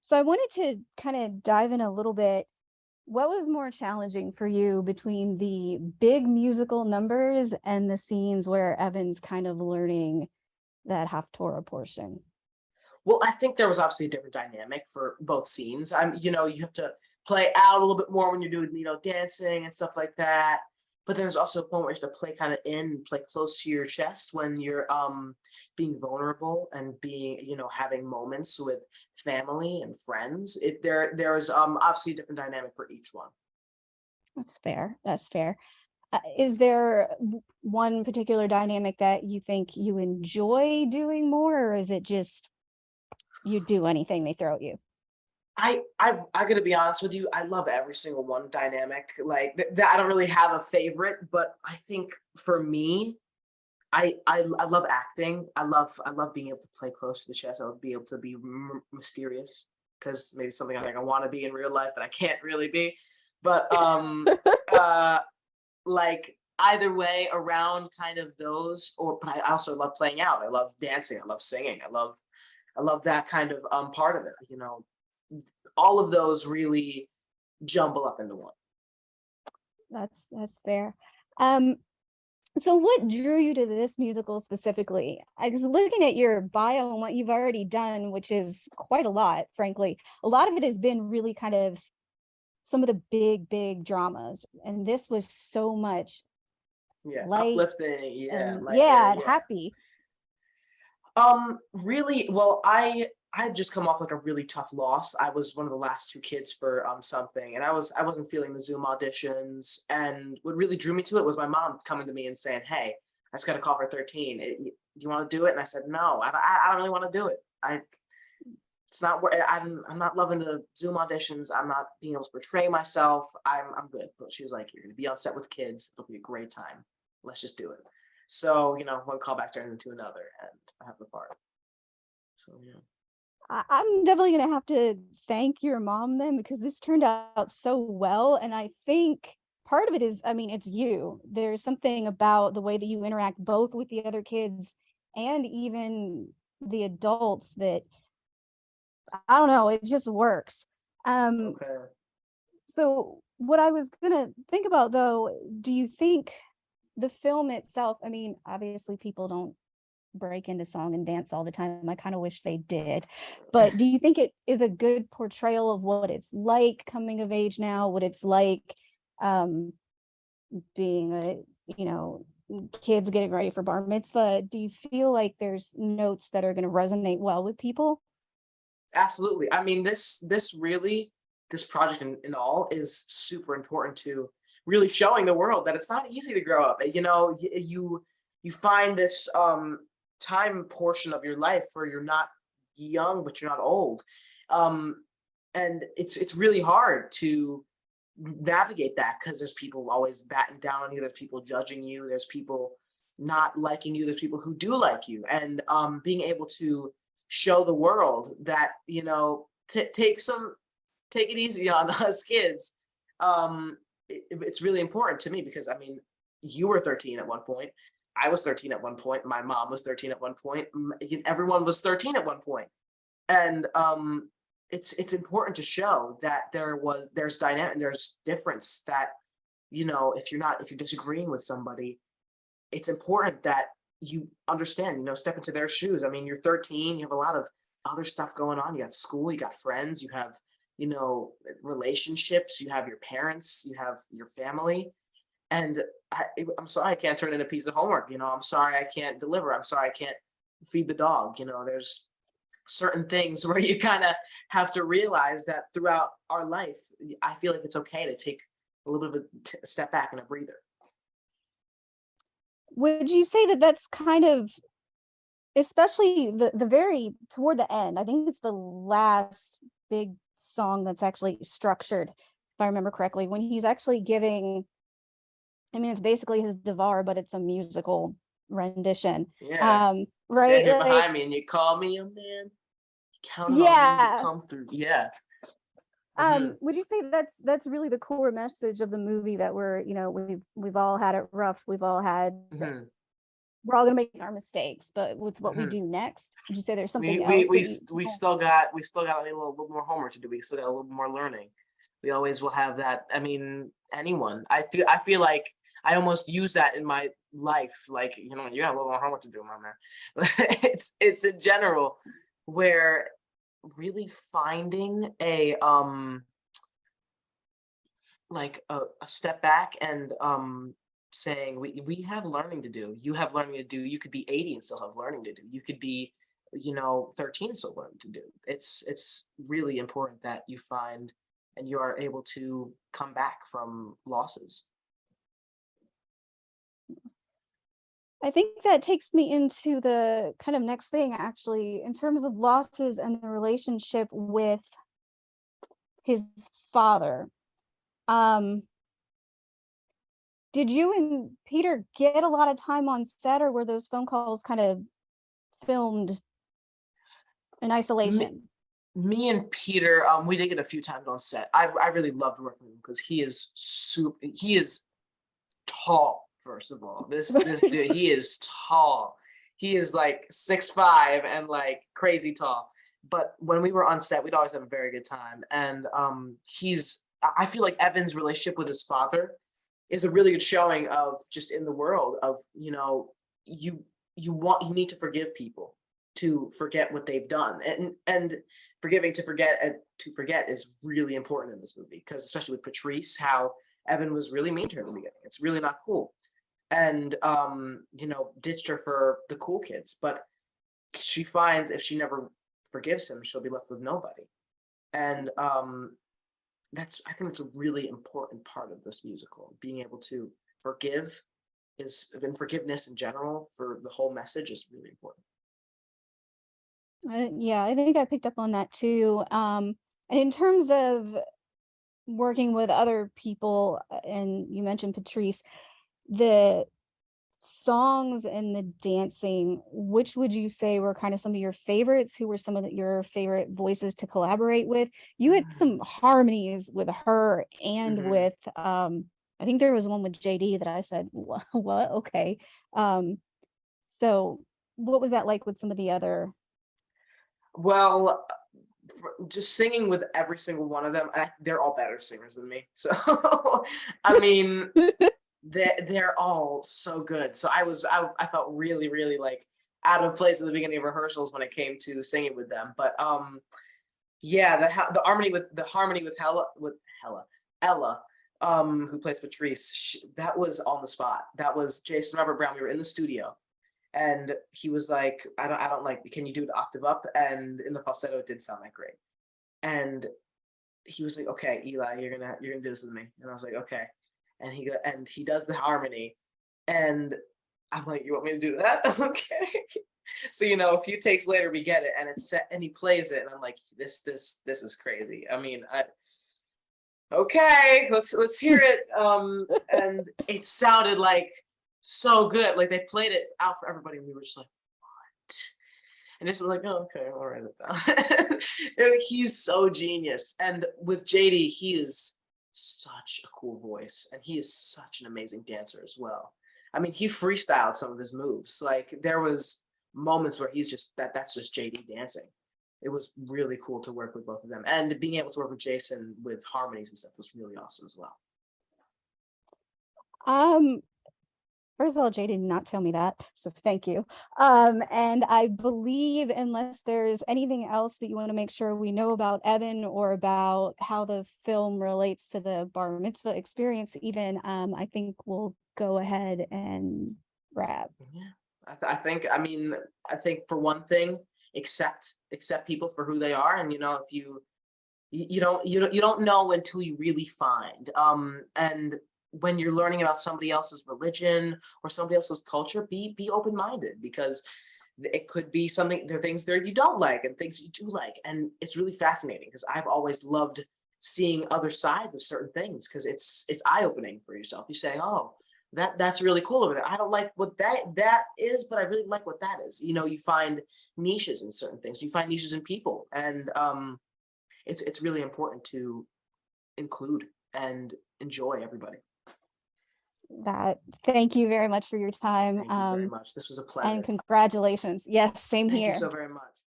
So I wanted to kind of dive in a little bit. What was more challenging for you between the big musical numbers and the scenes where Evan's kind of learning that Haftorah portion? Well, I think there was obviously a different dynamic for both scenes. You have to play out a little bit more when you're doing, dancing and stuff like that. But there's also a point where you have to play kind of play close to your chest when you're being vulnerable and being, having moments with family and friends. There's obviously a different dynamic for each one. That's fair. That's fair. Is there one particular dynamic that you think you enjoy doing more, or is it just you do anything they throw at you? I gotta be honest with you. I love every single one dynamic. Like I don't really have a favorite, but I think for me, I love acting. I love being able to play close to the chest. I would be able to be mysterious because maybe something I think I want to be in real life, but I can't really be. But uh, like either way around kind of those. But I also love playing out. I love dancing. I love singing. I love that kind of part of it. All of those really jumble up into one. That's fair. Um, so what drew you to this musical specifically? I was looking at your bio and what you've already done, which is quite a lot, frankly. A lot of it has been really kind of some of the big dramas, and this was so much Yeah, light uplifting. Yeah, and lighter. yeah, and Yeah. happy. Really, well, I had just come off like a really tough loss. I was one of the last two kids for something, and I wasn't feeling the Zoom auditions. And what really drew me to it was my mom coming to me and saying, "Hey, I just got a call for 13. Do you want to do it?" And I said, "No, I don't really want to do it. It's not where I'm not loving the Zoom auditions. I'm not being able to portray myself. I'm good." But she was like, "You're gonna be on set with kids. It'll be a great time. Let's just do it." So, one callback turned into another, and I have the part. So yeah. I'm definitely gonna have to thank your mom then, because this turned out so well. And I think part of it is, I mean, it's you. There's something about the way that you interact both with the other kids and even the adults that I don't know, it just works. Um, Okay. so what I was gonna think about though, do you think the film itself, I mean, obviously people don't break into song and dance all the time. I kind of wish they did. But do you think it is a good portrayal of what it's like coming of age now, what it's like um being a, you know, kids getting ready for bar mitzvah? Do you feel like there's notes that are going to resonate well with people? Absolutely. I mean, this project in all is super important to really showing the world that it's not easy to grow up. You find this time portion of your life where you're not young, but you're not old. Um, and it's really hard to navigate that because there's people always batting down on you, there's people judging you, there's people not liking you, there's people who do like you, and being able to show the world that take it easy on us kids. It's really important to me because I mean, you were 13 at one point, I was 13 at one point, my mom was 13 at one point, everyone was 13 at one point. And it's important to show that there's dynamic, there's difference, that if you're disagreeing with somebody, it's important that you understand, step into their shoes. I mean, you're 13, you have a lot of other stuff going on. You got school, you got friends, you have, relationships, you have your parents, you have your family. And I'm sorry I can't turn in a piece of homework. I'm sorry I can't deliver. I'm sorry I can't feed the dog. There's certain things where you kind of have to realize that throughout our life, I feel like it's okay to take a little bit of a step back and a breather. Would you say that that's kind of, especially the very toward the end, I think it's the last big song that's actually structured, if I remember correctly, when he's actually giving, I mean, it's basically his devar, but it's a musical rendition. Yeah. Stand Right? here Like, behind me and you call me a man, counting on me to yeah. come through. Yeah. Hmm. Would you say that's really the core message of the movie, that we've all had it rough, we've all had Hmm. we're all gonna make our mistakes, but it's what we Mhm. do next. Would you say there's something We we else we that you st- we don't? still got a little more homework to do. We still got a little more learning. We always will have that. I mean, anyone. I feel like I almost use that in my life. Like, you know, you got a little more homework to do, my man. It's in general where really finding a step back and saying we have learning to do. You have learning to do. You could be 80 and still have learning to do. You could be, 13 and still learning to do. It's really important that you find and you are able to come back from losses. I think that takes me into the kind of next thing, actually, in terms of losses and the relationship with his father. Um, did you and Peter get a lot of time on set, or were those phone calls kind of filmed in Me, isolation? me and Peter, we did get a few times on set. I really loved working with him because he is tall, first of all. This dude, he is tall. He is like 6'5" and like crazy tall. But when we were on set, we'd always have a very good time. And I feel like Evan's relationship with his father is a really good showing of just in the world of, you you need to forgive people to forget what they've done. And forgiving to forget is really important in this movie because especially with Patrice, how Evan was really mean to her in the beginning. It's really not cool. And ditched her for the cool kids. But she finds if she never forgives him, she'll be left with nobody. And I think that's a really important part of this musical. Being able to forgive and forgiveness in general for the whole message is really important. Yeah, I think I picked up on that too. And in terms of working with other people, and you mentioned Patrice, the songs and the dancing, which would you say were kind of some of your favorites? Who were some of your favorite voices to collaborate with? You had some harmonies with her and Mhm. with I think there was one with JD that I said, What? Okay. Um, so what was that like with some of the other? Well, just singing with every single one of them, they're all better singers than me. So, I mean, they're all so good. So I felt really really like out of place at the beginning of rehearsals when it came to singing with them. But yeah, the harmony with Ella, who plays Patrice, that was on the spot. That was Jason Robert Brown. We were in the studio, and he was like, I don't like. Can you do it octave up? And in the falsetto, it did sound like great. And he was like, okay, Eli, you're gonna do this with me. And I was like, okay. And he does the harmony, and I'm like, you want me to do that? Okay. So a few takes later we get it, and it's set, and he plays it, and I'm like, this is crazy. I mean, okay, let's hear it. And it sounded like so good. Like they played it out for everybody, and we were just like, what? And just was like, oh, okay, I'll write it down. And he's so genius. And with JD, he is such a cool voice, and he is such an amazing dancer as well. I mean, he freestyled some of his moves. Like there was moments where that's just JD dancing. It was really cool to work with both of them, and being able to work with Jason with harmonies and stuff was really awesome as well. Um, First of all, Jay did not tell me that, so thank you. And I believe unless there's anything else that you want to make sure we know about Evan or about how the film relates to the bar mitzvah experience, even, I think we'll go ahead and wrap. Yeah, I think for one thing, accept people for who they are, and if you don't know until you really find. And when you're learning about somebody else's religion or somebody else's culture, be open minded because it could be something. There are things there you don't like and things you do like, and it's really fascinating because I've always loved seeing other sides of certain things because it's eye opening for yourself. You say, oh. That's really cool over there. I don't like what that is, but I really like what that is. You find niches in certain things. You find niches in people, and it's really important to include and enjoy everybody. that. Thank you very much for your time. Thank you very much. This was a And pleasure. congratulations. Yes, same Thank you here. so very much.